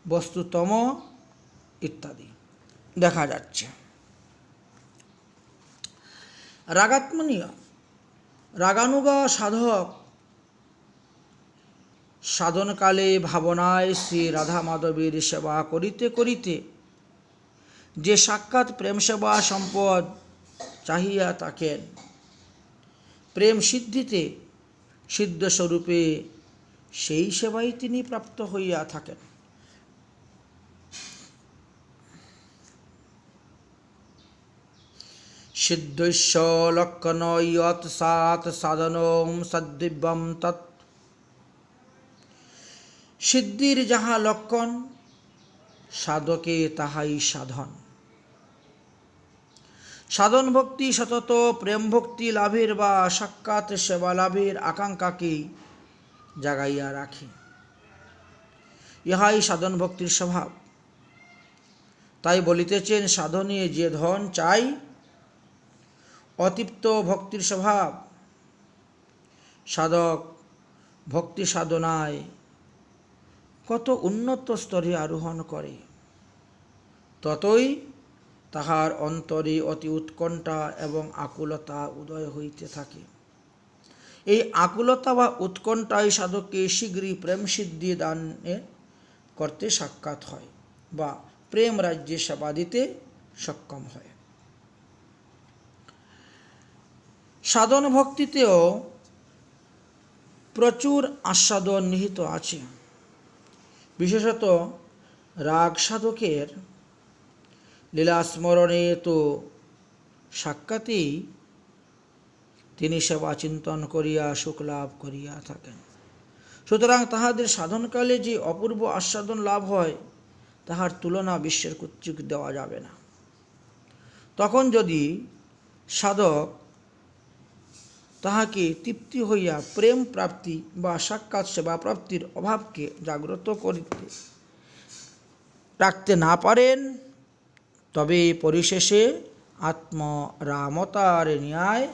বস্তুতম ইত্যাদি দেখা যাচ্ছে। রাগাত্মনীয় রাগানুগা সাধক সাধনকালে ভাবনায় শ্রী রাধা মাধবের সেবা করিতে করিতে যে সাক্ষাৎ প্রেম সেবা সম্পদ চাহিয়া থাকেন, প্রেম সিদ্ধিতে সিদ্ধস্বরূপে সেই সেবাই তিনি প্রাপ্ত হইয়া থাকেন। সিদ্ধস্য লক্ষণ ইয়ৎ সাৎ সাধনং সদ্দিব্যম তৎ। সিদ্ধির যাহা লক্ষণ, সাধকে তাহাই সাধন। সাধন ভক্তি সতত প্রেম ভক্তি লাভের বা সাক্ষাৎ সেবা লাভের আকাঙ্ক্ষাকেই জাগাইয়া রাখে। ইহাই সাধন ভক্তির স্বভাব। তাই বলিতেছেন, সাধনে যে ধন চাই অতৃপ্ত ভক্তির স্বভাব। সাধক ভক্তি সাধনায় কত উন্নত স্তরে আরোহণ করে, ততই তাহার অন্তরে অতি উৎকণ্ঠা এবং আকুলতা উদয় হইতে থাকে। এই আকুলতা বা উৎকণ্ঠাই সাধককে শীঘ্রই প্রেম সিদ্ধি দানে করতে সাক্ষাৎ হয় বা প্রেম রাজ্যে সেবা দিতে সক্ষম হয়। সাধন ভক্তিতেও প্রচুর আস্বাদন নিহিত আছে। বিশেষত রাগ সাধকের লীলাস্মরণে তো সাক্ষাতেই তিনি সেবা চিন্তন করিয়া সুখ লাভ করিয়া থাকেন। সুতরাং তাহাদের সাধনকালে যে অপূর্ব আস্বাদন লাভ হয়, তাহার তুলনা বিশ্বের কর্তৃক দেওয়া যাবে না। তখন যদি সাধক তাহাকে তৃপ্তি হইয়া প্রেম প্রাপ্তি বা সাক্ষাৎ সেবা প্রাপ্তির অভাবকে জাগ্রত করিতে রাখতে না পারেন, তবে পরিশেষে আত্মরামতার ন্যায়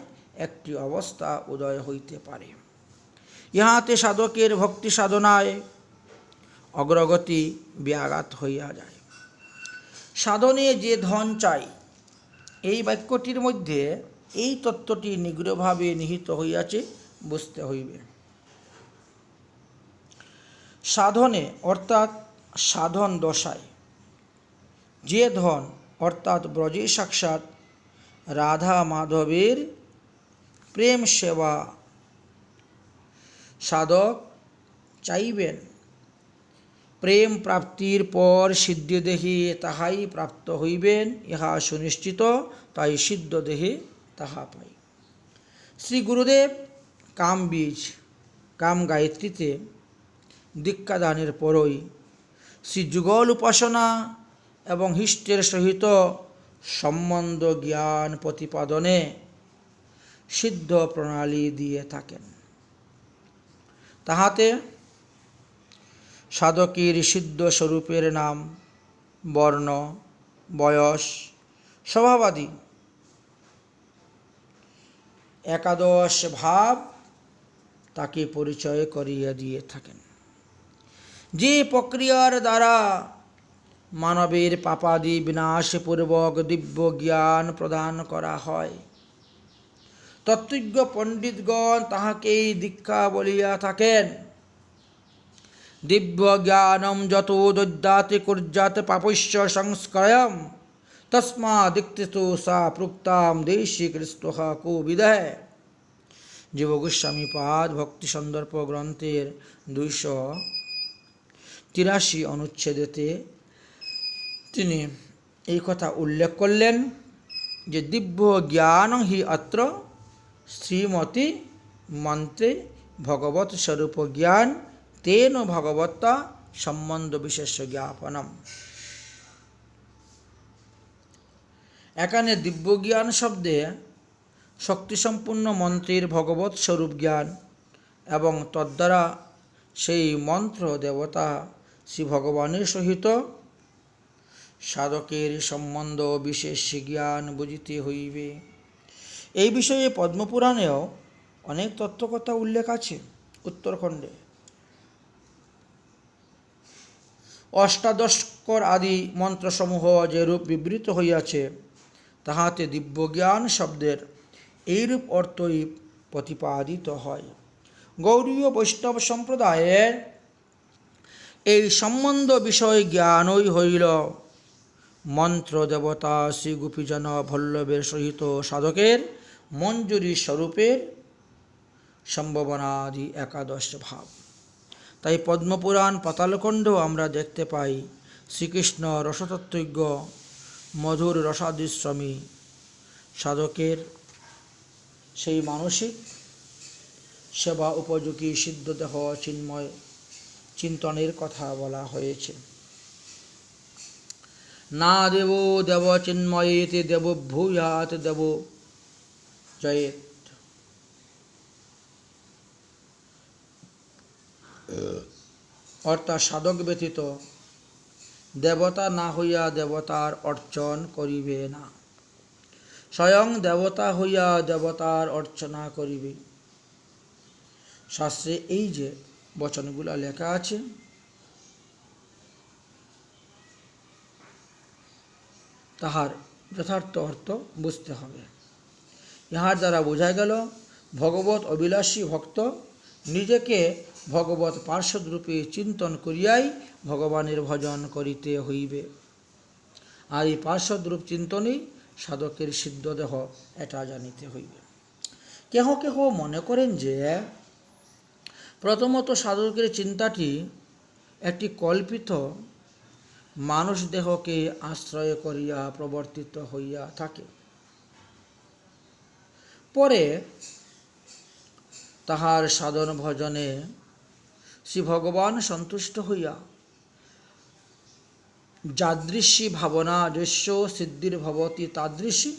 একটি অবস্থা উদয় হইতে পারে। ইহাতে সাধকের ভক্তি সাধনায় অগ্রগতি ব্যাঘাত হইয়া যায়। সাধনে যে ধন চাই, এই বাক্যটির মধ্যে এই তত্ত্বটি নিগূঢ়ভাবে নিহিত হইয়াছে, বুঝতে হইবে। সাধনে অর্থাৎ সাধন দশায় যে ধন অর্থাৎ ব্রজে সাক্ষাৎ রাধা মাধবের প্রেম সেবা সাধক চাইবেন। প্রেম প্রাপ্তির পর সিদ্ধদেহে তাহাই প্রাপ্ত হইবেন, ইহা সুনিশ্চিত, তাই সিদ্ধ দেহে তাহা পাই। শ্রী গুরুদেব কামবীজ কাম গায়ত্রীতে দীক্ষাদানের পরই শ্রী যুগল উপাসনা এবং হিষ্টের সহিত সম্বন্ধ জ্ঞান প্রতিপাদনে সিদ্ধ প্রণালী দিয়ে থাকেন। তাহাতে সাধকের সিদ্ধ স্বরূপের নাম, বর্ণ, বয়স, স্বভাবাদি একাদশ ভাব তাকে পরিচয় করিয়ে দিয়ে থাকেন। যে প্রক্রিয়ার দ্বারা মানবের পাপাদি বিনাশপূর্বক দিব্য জ্ঞান প্রদান করা হয়, তত্ত্বজ্ঞ পণ্ডিতগণ তাহাকেই দীক্ষা বলিয়া থাকেন। দিব্য জ্ঞানম যত দদ্যাতে কুর্যাত পাপস্য সংস্কারম তস্মাদিক্তু সা প্রুক্তাম দেশি কৃষ্টঃ কো বিদহ। জীব গোস্বামী পাদ ভক্তি সন্দর্ভ গ্রন্থের 283 অনুচ্ছেদেতে তিনি এই কথা উল্লেখ করলেন যে দিব্য জ্ঞান হি অত্র শ্রীমতি মন্ত্রে ভগবৎ স্বরূপ জ্ঞান তেন ভগবত্তা সম্বন্ধ বিশেষ জ্ঞাপনম। এখানে দিব্য জ্ঞান শব্দে শক্তিসম্পন্ন মন্ত্রের ভগবৎ স্বরূপ জ্ঞান এবং তদ্বারা সেই মন্ত্র দেবতা শ্রী ভগবানের সহিত সাধকের সম্বন্ধ বিশেষ জ্ঞান বুঝিতে হইবে। এই বিষয়ে পদ্মপুরাণেও অনেক তত্ত্বকথা উল্লেখ আছে। উত্তরখণ্ডে অষ্টাদশকর আদি মন্ত্রসমূহ যেরূপ বিবৃত হইয়াছে, তাহাতে দিব্যজ্ঞান শব্দের এইরূপ অর্থই প্রতিপাদিত হয়। গৌড়ীয় বৈষ্ণব সম্প্রদায়ের এই সম্বন্ধ বিষয় জ্ঞানই হইল মন্ত্র দেবতা শ্রী গোপীজন বল্লভের সহিত সাধকের মঞ্জুরি স্বরূপের সম্ভাবনাদি একাদশ ভাব। তাই পদ্মপুরাণ পাতালখণ্ড আমরা দেখতে পাই শ্রীকৃষ্ণ রসতত্ত্বজ্ঞ মধুর রসাদিশ্রমী সাধকের সেই মানসিক সেবা উপযোগী সিদ্ধদেহ চিন্ময় চিন্তনের কথা বলা হয়েছে। না দেব দেব চিন্ময়েতে দেব ভূয়াত দেব জয়েত। অর্থাৎ সাধক ব্যতীত দেবতা না হইয়া দেবতার অর্চন করিবে না, স্বয়ং দেবতা হইয়া দেবতার অর্চনা করিবে। শাস্ত্রে এই যে বচনগুলো লেখা আছে, তাহার যথার্থ অর্থ বুঝতে হবে। ইহার দ্বারা বোঝা গেল ভগবত অভিলাষী ভক্ত নিজেকে ভগবত পার্শ্বদরূপে চিন্তন করিয়াই ভগবানের ভজন করিতে হইবে। আর এই পার্শ্বদরূপ চিন্তনই সাধকের সিদ্ধদেহ, এটা জানিতে হইবে। কেহ কেহ মনে করেন যে প্রথমত সাধকের চিন্তাটি একটি কল্পিত মানুষ দেহকে আশ্রয় করিয়া প্রবর্তিত হইয়া থাকে, পরে তাহার সাধন ভজনে শ্রী ভগবান সন্তুষ্ট হইয়া যাদৃশী ভাবনা যস্য সিদ্ধির ভবতি তাদৃশী,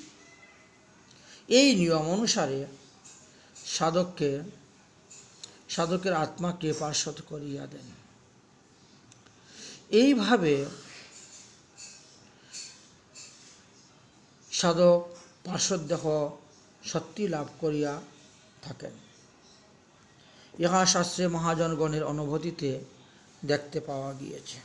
এই নিয়ম অনুসারে সাধকের আত্মাকে পার্শ্বদ করিয়া দেন। এইভাবে সাধক পার্শ্বদেহ সত্যি লাভ করিয়া থাকেন। ইহা শাস্ত্রে মহাজনগণের অনুভূতিতে দেখতে পাওয়া গিয়েছে।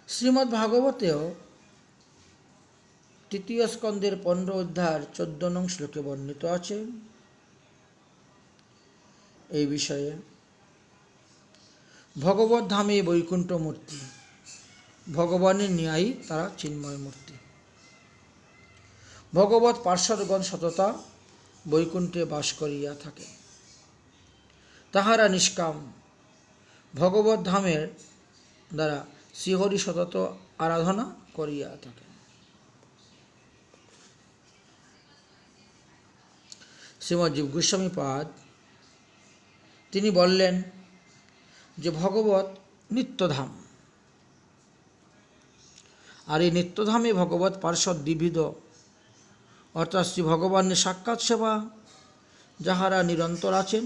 শ্রীমদ্ ভাগবতেও তৃতীয় স্কন্ধের 15 অধ্যায়ের 14 নং শ্লোকে বর্ণিত আছে এই বিষয়ে। ভগবত ধামে বৈকুণ্ঠ মূর্তি, ভগবানের ন্যায় তারা চিন্ময় মূর্তি। ভগবত পার্শ্বদগণ সততা বৈকুণ্ঠে বাস করিয়া থাকে, তাহারা নিষ্কাম। ভগবত ধামের দ্বারা শ্রীহরি সতত আরাধনা করিয়া থাকে। শ্রীমৎ জীব গোস্বামী পাদ তিনি বললেন যে ভগবত নিত্যধাম, আর এই নিত্যধামে ভগবত পার্শ্বদ দ্বিবিধ, অর্থাৎ শ্রী ভগবানের সাক্ষাৎ সেবা যাহারা নিরন্তর আছেন,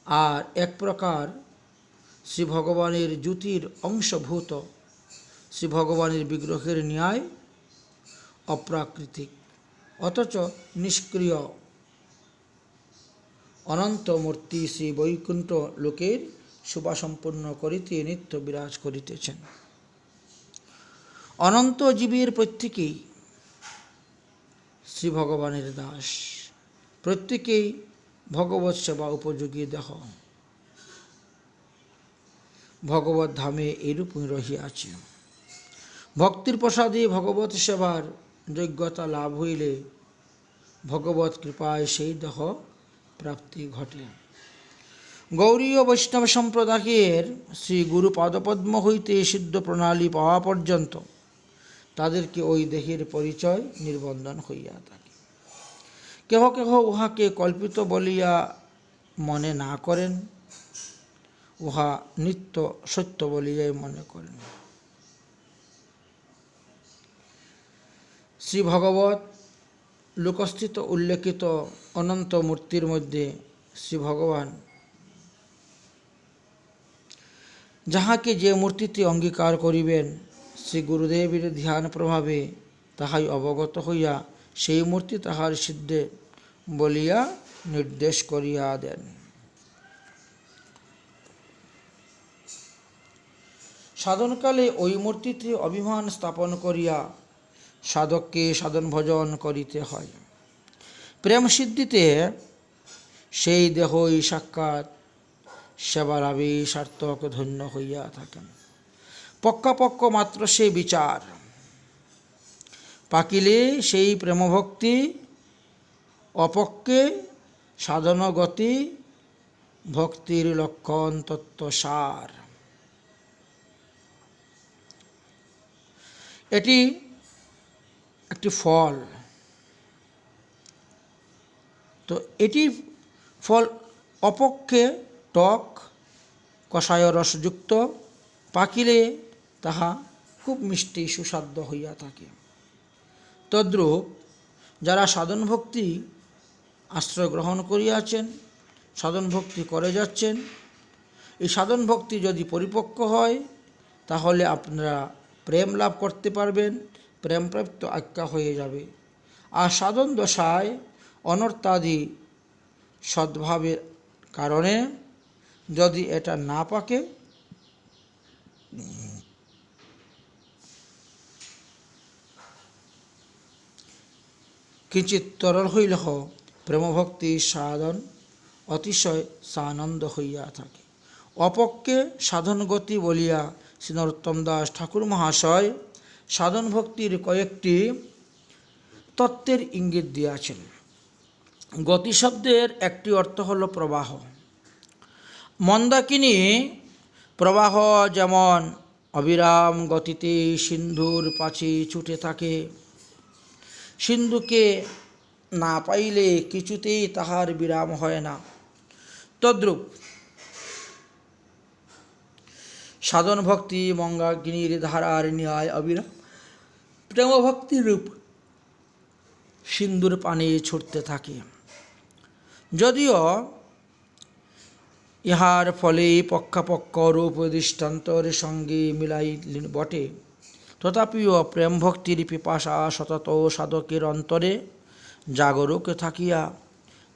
আর এক প্রকার শ্রী ভগবানের জ্যোতির অংশভূত শ্রী ভগবানের বিগ্রহের ন্যায় অপ্রাকৃতিক অথচ নিষ্ক্রিয় অনন্ত মূর্তি শ্রী বৈকুণ্ঠ লোকের শোভা সম্পন্ন করিতে নিত্য বিরাজ করিতেছেন। অনন্ত জীবের প্রত্যেকেই শ্রী ভগবানের দাস, প্রত্যেকেই ভগবৎ সেবা উপযোগী দেহ। ভগবত ধামে এইরূপই রহিয়াছে। ভক্তির প্রসাদে ভগবত সেবার যোগ্যতা লাভ হইলে ভগবত কৃপায় সেই দেহ প্রাপ্তি ঘটে। গৌড়ীয় বৈষ্ণব সম্প্রদায়ের শ্রী গুরু পাদপদ্ম হইতে সিদ্ধ প্রণালী পাওয়া পর্যন্ত তাদেরকে ওই দেহের পরিচয় নির্বন্ধন হইয়া থাকে। কেহ কেহ উহাকে কল্পিত বলিয়া মনে না করেন, উহা নিত্য সত্য বলিয়াই মনে করেন। শ্রী ভগবত লোকস্থিত উল্লেখিত অনন্ত মূর্তির মধ্যে শ্রী ভগবান যাহাকে যে মূর্তিতে অঙ্গীকার করিবেন, শ্রী গুরুদেবের ধ্যান প্রভাবে তাহাই অবগত হইয়া সেই মূর্তি তাহার সিদ্ধে বলিয়া নির্দেশ করিয়া দেন। সাধনকালে ওই মূর্তিতে অভিমান স্থাপন করিয়া সাধককে সাধন ভজন করিতে হয়। প্রেম সিদ্ধিতে সেই দেহই সাক্ষাৎ সেবালাভে সার্থক ধন্য হইয়া থাকেন। পক্ষাপক্ষ মাত্র সেই বিচার পাকিলে সেই প্রেমভক্তি, অপক্ষে সাধনগতি ভক্তির লক্ষণ তত্ত্বসার। এটি একটি ফল, তো এটি ফল অপক্ষে টক কষায় রসযুক্ত, পাকিলে তাহা খুব মিষ্টি সুস্বাদ্য হইয়া থাকে। তদ্রূপ যারা সাধন ভক্তি আশ্রয় গ্রহণ করিয়াছেন, সাধন ভক্তি করে যাচ্ছেন, এই সাধন ভক্তি যদি পরিপক্ক হয় তাহলে আপনারা প্রেম লাভ করতে পারবেন, প্রেমপ্রাপ্ত আজ্ঞা হয়ে যাবে। আর সাধন দশায় অনর্থাদি সদ্ভাবের কারণে যদি এটা না পাকে কিঞ্চিত তরল হইলেহ প্রেমভক্তি সাধন অতিশয় সানন্দ হইয়া থাকে। অপক্ষে সাধনগতি বলিয়া শ্রী নরোত্তম দাস ঠাকুর মহাশয় সাধন ভক্তির কয়েকটি তত্ত্বের ইঙ্গিত দিয়াছেন। গতি শব্দের একটি অর্থ হল প্রবাহ। মন্দাকিনী প্রবাহ যেমন অবিরাম গতিতে সিন্ধুর পাছে ছুটে থাকে, সিন্ধুকে না পাইলে কিছুতেই তাহার বিরাম হয় না, তদ্রূপ সাধন ভক্তি মন্দাকিনীর ধারার ন্যায় অবিরাম প্রেমভক্তি রূপ সিন্ধুর পানে ছুটতে থাকে। যদিও ইহার ফলে পক্ষাপক্ষ রূপ দৃষ্টান্তর সঙ্গে মিলাই বটে, তথাপিও প্রেম ভক্তির পিপাসা সতত সাধকের অন্তরে জাগরুক থাকিয়া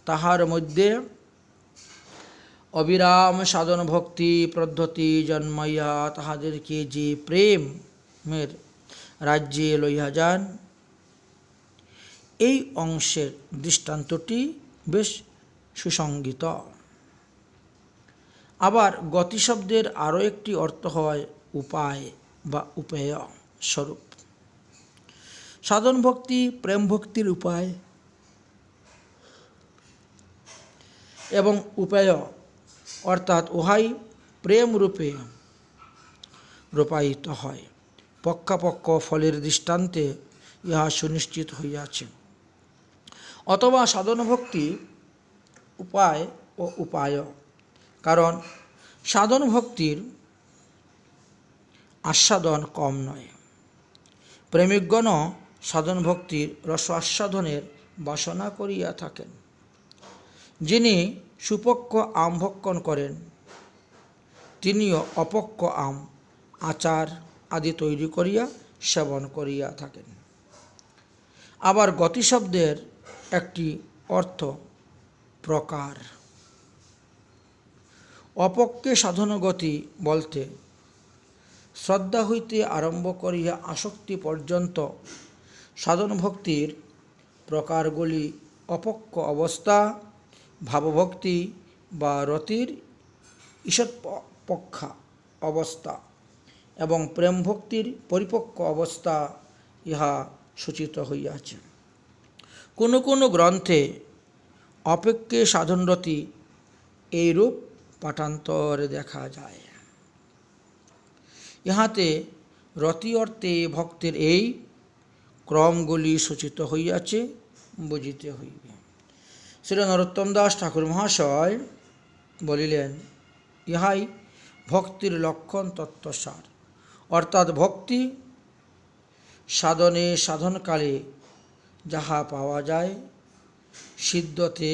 তাহার মধ্যে অবিরাম সাধন ভক্তি পদ্ধতি জন্মাইয়া তাহাদেরকে যে প্রেমের রাজ্যে লইয়া যান, এই অংশের দৃষ্টান্তটি বেশ সুসংগত। আবার গতি শব্দের আরও একটি অর্থ হয় উপায় বা উপায় স্বরূপ। সাধন ভক্তি প্রেম ভক্তির উপায় এবং উপায়, অর্থাৎ উহাই প্রেম রূপে রূপায়িত হয়। পক্ষাপক্ষ ফলের দৃষ্টান্তে ইহা সুনিশ্চিত হইয়াছে। অথবা সাধন ভক্তি উপায় ও উপায়, কারণ সাধন ভক্তির আস্বাদন কম নয়। প্রেমিকগণও সাধন ভক্তির রস আস্বাদনের বাসনা করিয়া থাকেন। যিনি সুপক্ষ আম ভক্ষণ করেন, তিনিও অপক্ষ আম, আচার আদি তৈরি করিয়া সেবন করিয়া থাকেন। আবার গতি শব্দের একটি অর্থ প্রকার। অপক্ষে সাধন গতি বলতে শ্রদ্ধা হইতে আরম্ভ করিয়া আসক্তি পর্যন্ত সাধন ভক্তির প্রকারগুলি অপক্ষ অবস্থা, ভাবভক্তি বা রতির ঈষৎপক্ষা অবস্থা এবং প্রেম ভক্তির পরিপক্ক অবস্থা ইহা সূচিত হইয়াছে। কোনো কোনো গ্রন্থে অপেক্ষে সাধনরতি এইরূপ পাঠান্তরে দেখা যায়। ইহাতে রতি অর্থে ভক্তের এই ক্রমগুলি সূচিত হইয়াছে বুঝিতে হইবে। শ্রী নরোত্তম দাস ঠাকুর মহাশয় বলিলেন, ইহাই ভক্তির লক্ষণ তত্ত্বসার। অর্থাৎ ভক্তি সাধনে সাধনকালে যাহা পাওয়া যায়, সিদ্ধতে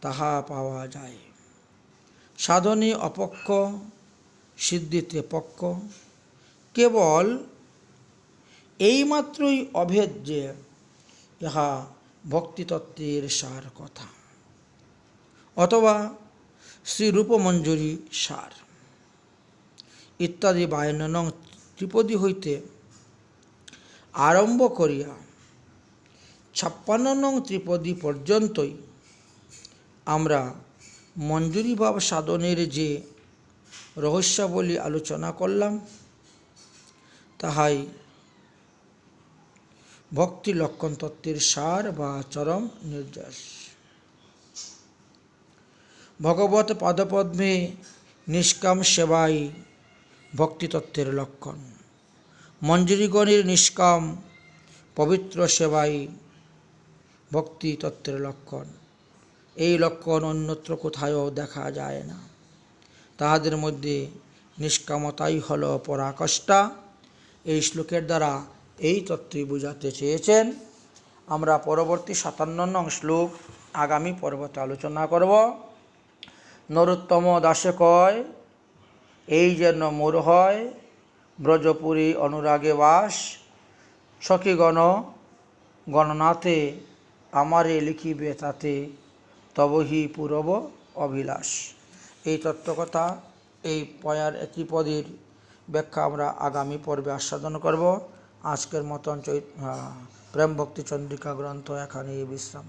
তাহা পাওয়া যায়। সাধনে অপক্ষ, সিদ্ধিতে পক্ষ। কেবল এইমাত্রই অভেদ যে ইহা ভক্তিতত্ত্বের সার কথা, অথবা শ্রীরূপমঞ্জুরি সার ইত্যাদি 52 নং ত্রিপদী হইতে আরম্ভ করিয়া 56 নং ত্রিপদী পর্যন্তই আমরা মঞ্জুরিভাব সাধনের যে রহস্যাবলী আলোচনা করলাম, তাহাই ভক্তি লক্ষণ তত্ত্বের সার বা চরম নির্যাস। ভগবত পাদপদ্মে নিষ্কাম সেবাই ভক্তিতত্ত্বের লক্ষণ। মঞ্জুরিগণের নিষ্কাম পবিত্র সেবাই ভক্তিতত্ত্বের লক্ষণ। এই লক্ষণ অন্যত্র কোথায়ও দেখা যায় না। তাহাদের মধ্যে নিষ্কামতাই হল পরাকাষ্ঠা। এই শ্লোকের দ্বারা এই তত্ত্বই বুঝাতে চেয়েছেন। আমরা পরবর্তী 57 নং শ্লোক আগামী পর্বতে আলোচনা করব। নরোত্তম দাসে কয়, এই যেন মোর হয় ব্রজপুরী অনুরাগে বাস, সখীগণ গণনাথে আমারে লিখিবে তাতে, তবহি পূরব অভিলাষ। এই তত্ত্বকথা, এই পয়ার একই পদের ব্যাখ্যা আমরা আগামী পর্বে আস্বাদন করব। আজকের মতন প্রেম ভক্তি চন্দ্রিকা গ্রন্থ এখানেই বিশ্রাম।